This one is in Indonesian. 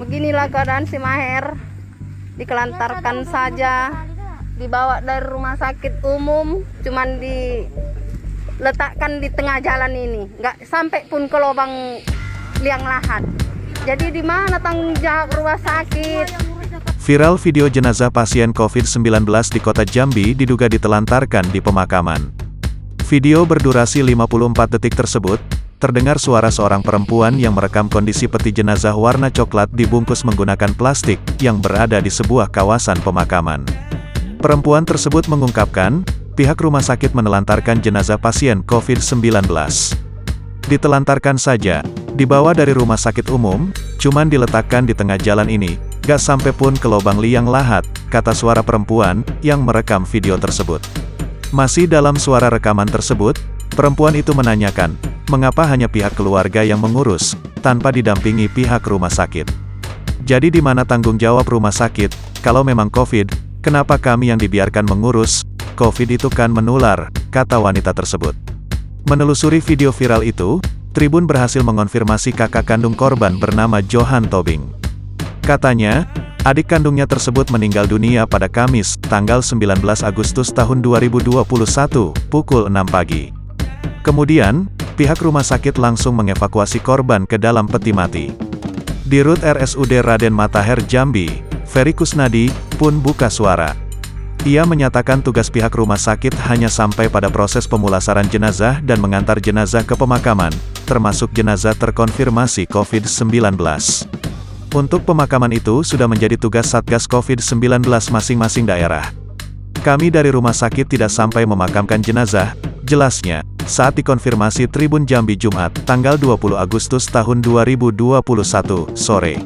Beginilah keadaan si Maher, dikelantarkan saja, dibawa dari rumah sakit umum, cuman diletakkan di tengah jalan ini, nggak sampai pun ke lubang liang lahat. Jadi di mana tanggung jawab rumah sakit? Viral video jenazah pasien COVID-19 di kota Jambi diduga ditelantarkan di pemakaman. Video berdurasi 54 detik tersebut, terdengar suara seorang perempuan yang merekam kondisi peti jenazah warna coklat dibungkus menggunakan plastik yang berada di sebuah kawasan pemakaman. Perempuan tersebut mengungkapkan, pihak rumah sakit menelantarkan jenazah pasien COVID-19. Ditelantarkan saja, dibawa dari rumah sakit umum, cuman diletakkan di tengah jalan ini, gak sampai pun ke lubang liang lahat, kata suara perempuan yang merekam video tersebut. Masih dalam suara rekaman tersebut, perempuan itu menanyakan, mengapa hanya pihak keluarga yang mengurus, tanpa didampingi pihak rumah sakit. Jadi di mana tanggung jawab rumah sakit, kalau memang COVID, kenapa kami yang dibiarkan mengurus, COVID itu kan menular, kata wanita tersebut. Menelusuri video viral itu, Tribun berhasil mengonfirmasi kakak kandung korban bernama Johan Tobing. Katanya, adik kandungnya tersebut meninggal dunia pada Kamis, tanggal 19 Agustus tahun 2021, pukul 6 pagi. Kemudian, pihak rumah sakit langsung mengevakuasi korban ke dalam peti mati. Dirut RSUD Raden Matahir Jambi, Ferry Kusnadi, pun buka suara. Ia menyatakan tugas pihak rumah sakit hanya sampai pada proses pemulasaran jenazah dan mengantar jenazah ke pemakaman, termasuk jenazah terkonfirmasi COVID-19. Untuk pemakaman itu sudah menjadi tugas Satgas COVID-19 masing-masing daerah. Kami dari rumah sakit tidak sampai memakamkan jenazah, jelasnya, saat dikonfirmasi Tribun Jambi Jumat, tanggal 20 Agustus tahun 2021, sore.